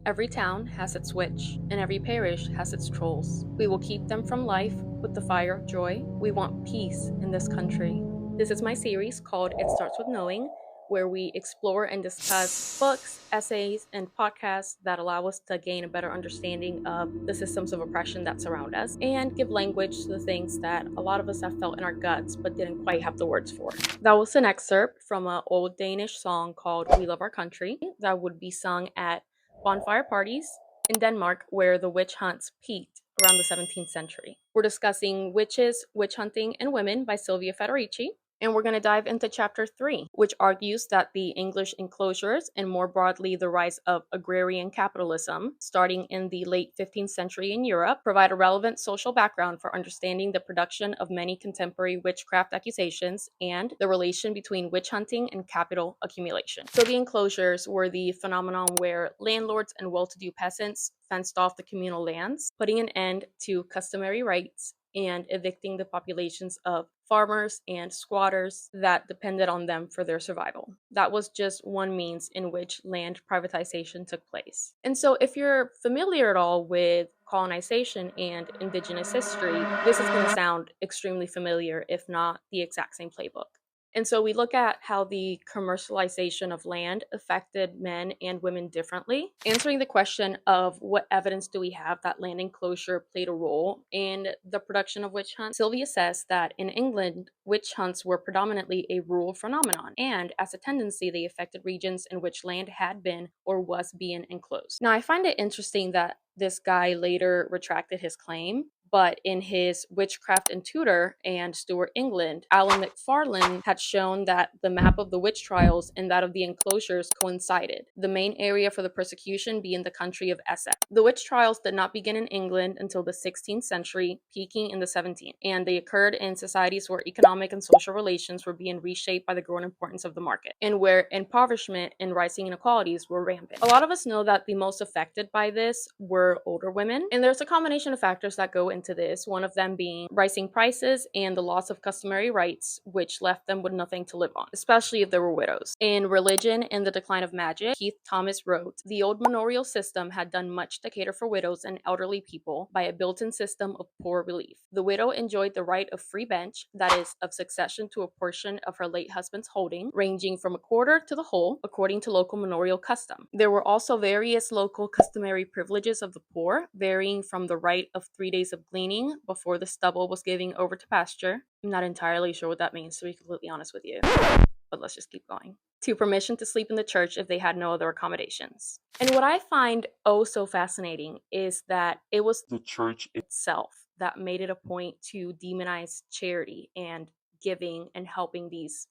Every town has its witch, and every parish has its trolls. We will keep them from life with the fire of joy. We want peace in this country. This is my series called It Starts With Knowing, where we explore and discuss books, essays, and podcasts that allow us to gain a better understanding of the systems of oppression that surround us and give language to the things that a lot of us have felt in our guts but didn't quite have the words for. That was an excerpt from an old Danish song called We Love Our Country that would be sung at bonfire parties in Denmark, where the witch hunts peaked around the 17th century. We're discussing Witches, Witch Hunting, and Women by Silvia Federici. And we're going to dive into chapter 3, which argues that the English enclosures and more broadly the rise of agrarian capitalism, starting in the late 15th century in Europe, provide a relevant social background for understanding the production of many contemporary witchcraft accusations and the relation between witch hunting and capital accumulation. So the enclosures were the phenomenon where landlords and well-to-do peasants fenced off the communal lands, putting an end to customary rights and evicting the populations of farmers and squatters that depended on them for their survival. That was just one means in which land privatization took place. And so if you're familiar at all with colonization and indigenous history, this is going to sound extremely familiar, if not the exact same playbook. And so we look at how the commercialization of land affected men and women differently, answering the question of what evidence do we have that land enclosure played a role in the production of witch hunts. Sylvia says that in England, witch hunts were predominantly a rural phenomenon, and as a tendency, they affected regions in which land had been or was being enclosed. Now, I find it interesting that this guy later retracted his claim, but in his Witchcraft and Tudor and Stuart England, Alan McFarlane had shown that the map of the witch trials and that of the enclosures coincided, the main area for the persecution being the country of Essex. The witch trials did not begin in England until the 16th century, peaking in the 17th, and they occurred in societies where economic and social relations were being reshaped by the growing importance of the market, and where impoverishment and rising inequalities were rampant. A lot of us know that the most affected by this were older women, and there's a combination of factors that go into this, one of them being rising prices and the loss of customary rights, which left them with nothing to live on, especially if they were widows. In Religion and the Decline of Magic, Keith Thomas wrote, "The old manorial system had done much to cater for widows and elderly people by a built-in system of poor relief. The widow enjoyed the right of free bench, that is, of succession to a portion of her late husband's holding, ranging from a quarter to the whole, according to local manorial custom. There were also various local customary privileges of the poor, varying from the right of 3 days of gleaning before the stubble was given over to pasture." I'm not entirely sure what that means, to be completely honest with you, but let's just keep going. To permission to sleep in the church if they had no other accommodations. And what I find oh so fascinating is that it was the church itself that made it a point to demonize charity and giving and helping these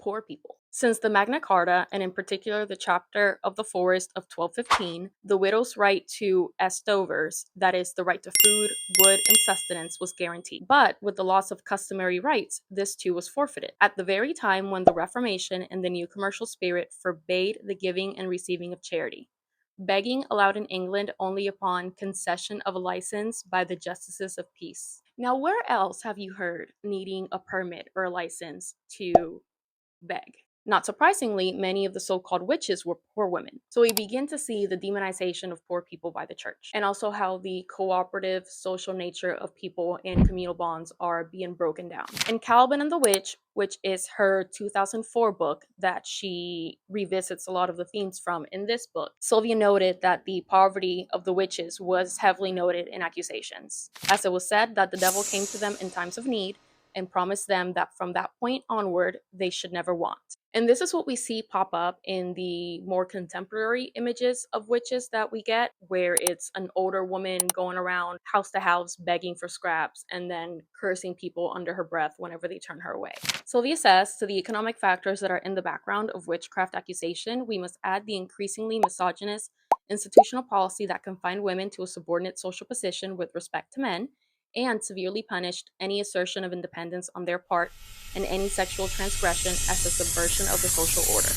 poor people. Since the Magna Carta, and in particular the Chapter of the Forest of 1215, the widow's right to estovers, that is, the right to food, wood, and sustenance, was guaranteed. But with the loss of customary rights, this too was forfeited. At the very time when the Reformation and the new commercial spirit forbade the giving and receiving of charity. Begging allowed in England only upon concession of a license by the justices of peace. Now, where else have you heard needing a permit or a license to beg? Not surprisingly, many of the so-called witches were poor women. So we begin to see the demonization of poor people by the church, and also how the cooperative social nature of people and communal bonds are being broken down. In Caliban and the Witch, which is her 2004 book that she revisits a lot of the themes from in this book, Sylvia noted that the poverty of the witches was heavily noted in accusations, as it was said that the devil came to them in times of need and promised them that from that point onward, they should never want. And this is what we see pop up in the more contemporary images of witches that we get, where it's an older woman going around house to house begging for scraps and then cursing people under her breath whenever they turn her away. Sylvia says, to the economic factors that are in the background of witchcraft accusation, we must add the increasingly misogynist institutional policy that confined women to a subordinate social position with respect to men, and severely punished any assertion of independence on their part and any sexual transgression as a subversion of the social order.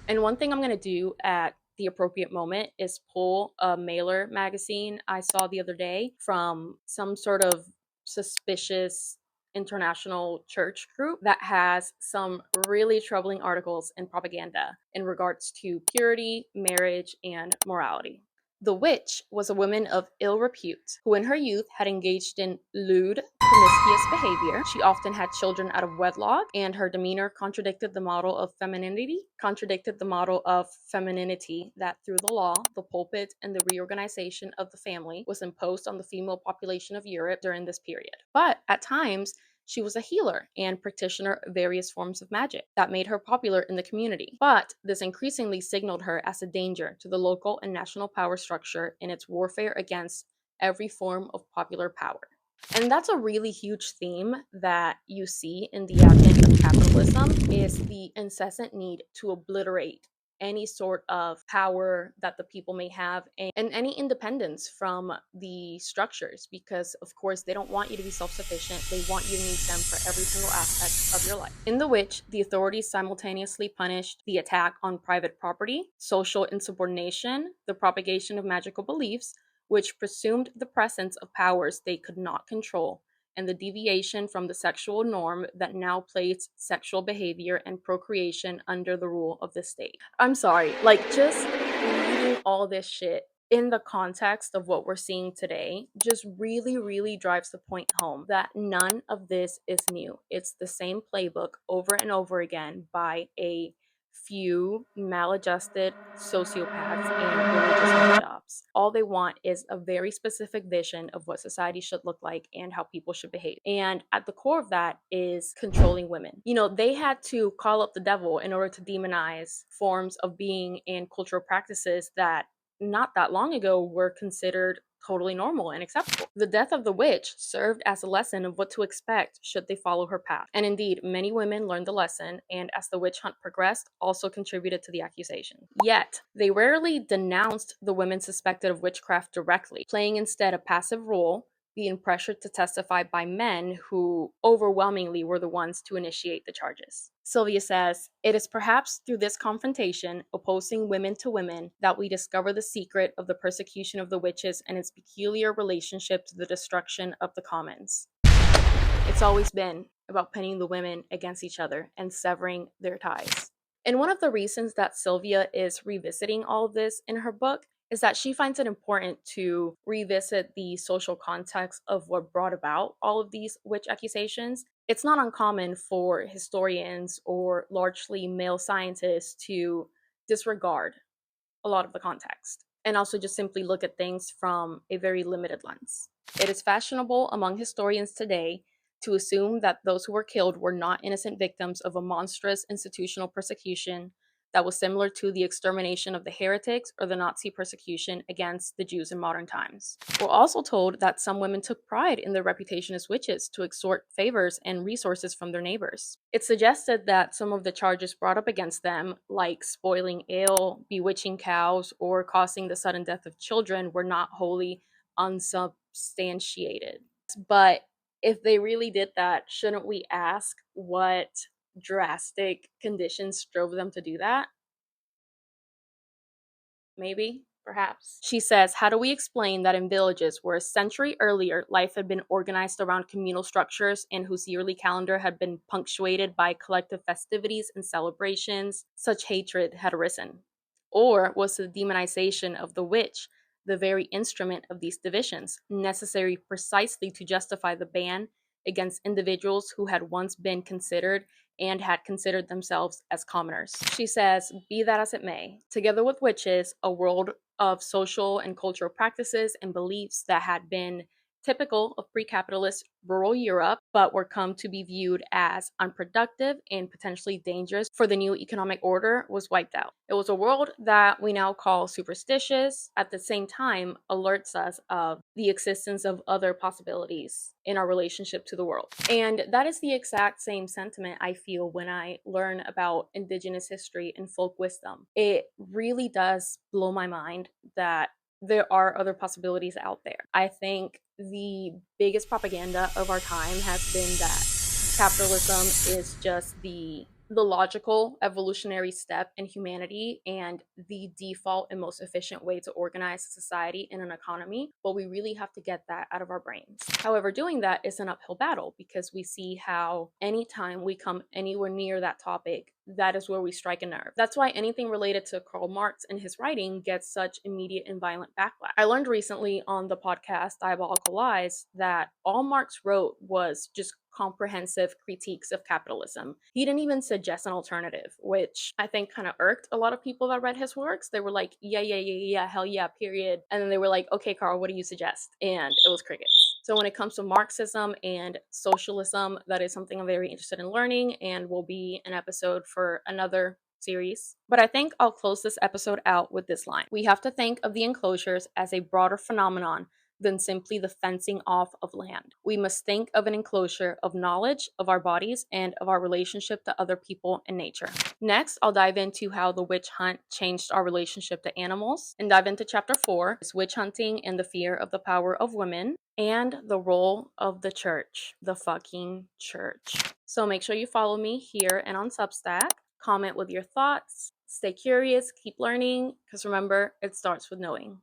And one thing I'm going to do at the appropriate moment is pull a mailer magazine I saw the other day from some sort of suspicious international church group that has some really troubling articles and propaganda in regards to purity, marriage, and morality. The witch was a woman of ill repute who in her youth had engaged in lewd, promiscuous behavior. She often had children out of wedlock, and her demeanor contradicted the model of femininity that through the law, the pulpit, and the reorganization of the family was imposed on the female population of Europe during this period. But at times, she was a healer and practitioner of various forms of magic that made her popular in the community. But this increasingly signaled her as a danger to the local and national power structure in its warfare against every form of popular power. And that's a really huge theme that you see in the advent of capitalism is the incessant need to obliterate any sort of power that the people may have and any independence from the structures, because of course they don't want you to be self-sufficient. They want you to need them for every single aspect of your life. In the witch, the authorities simultaneously punished the attack on private property, social insubordination, the propagation of magical beliefs, which presumed the presence of powers they could not control, and the deviation from the sexual norm that now placed sexual behavior and procreation under the rule of the state. I'm sorry, like just reading all this shit in the context of what we're seeing today just really, really drives the point home that none of this is new. It's the same playbook over and over again by a few maladjusted sociopaths and religious nut jobs. All they want is a very specific vision of what society should look like and how people should behave. And at the core of that is controlling women. You know, they had to call up the devil in order to demonize forms of being and cultural practices that not that long ago were considered totally normal and acceptable. The death of the witch served as a lesson of what to expect should they follow her path. And indeed, many women learned the lesson, and as the witch hunt progressed, also contributed to the accusation. Yet, they rarely denounced the women suspected of witchcraft directly, playing instead a passive role, being pressured to testify by men who overwhelmingly were the ones to initiate the charges. Silvia says, "It is perhaps through this confrontation, opposing women to women, that we discover the secret of the persecution of the witches and its peculiar relationship to the destruction of the commons." It's always been about pitting the women against each other and severing their ties. And one of the reasons that Sylvia is revisiting all of this in her book is that she finds it important to revisit the social context of what brought about all of these witch accusations. It's not uncommon for historians or largely male scientists to disregard a lot of the context and also just simply look at things from a very limited lens. It is fashionable among historians today to assume that those who were killed were not innocent victims of a monstrous institutional persecution that was similar to the extermination of the heretics or the Nazi persecution against the Jews in modern times. We're also told that some women took pride in their reputation as witches to extort favors and resources from their neighbors. It's suggested that some of the charges brought up against them, like spoiling ale, bewitching cows, or causing the sudden death of children, were not wholly unsubstantiated. But if they really did that, shouldn't we ask what drastic conditions drove them to do that? Maybe, perhaps. She says, "How do we explain that in villages where a century earlier life had been organized around communal structures and whose yearly calendar had been punctuated by collective festivities and celebrations, such hatred had arisen? Or was the demonization of the witch the very instrument of these divisions, necessary precisely to justify the ban against individuals who had once been considered and had considered themselves as commoners?" She says, "Be that as it may, together with witches, a world of social and cultural practices and beliefs that had been typical of pre-capitalist rural Europe, but were come to be viewed as unproductive and potentially dangerous for the new economic order, was wiped out. It was a world that we now call superstitious, at the same time alerts us of the existence of other possibilities in our relationship to the world." And that is the exact same sentiment I feel when I learn about indigenous history and folk wisdom. It really does blow my mind that there are other possibilities out there. I think the biggest propaganda of our time has been that capitalism is just the logical evolutionary step in humanity and the default and most efficient way to organize a society and an economy, but we really have to get that out of our brains. However, doing that is an uphill battle because we see how anytime we come anywhere near that topic, that is where we strike a nerve. That's why anything related to Karl Marx and his writing gets such immediate and violent backlash. I learned recently on the podcast Diabolical Lies that all Marx wrote was just comprehensive critiques of capitalism. He didn't even suggest an alternative, which I think kind of irked a lot of people that read his works. They were like, yeah, hell yeah, period. And then they were like, okay, Carl, what do you suggest? And it was crickets. So when it comes to Marxism and socialism, that is something I'm very interested in learning and will be an episode for another series. But I think I'll close this episode out with this line. We have to think of the enclosures as a broader phenomenon than simply the fencing off of land. We must think of an enclosure of knowledge of our bodies and of our relationship to other people and nature. Next, I'll dive into how the witch hunt changed our relationship to animals, and dive into chapter 4, is witch hunting and the fear of the power of women, and the role of the church, the fucking church. So make sure you follow me here and on Substack. Comment with your thoughts. Stay curious, keep learning, because remember, it starts with knowing.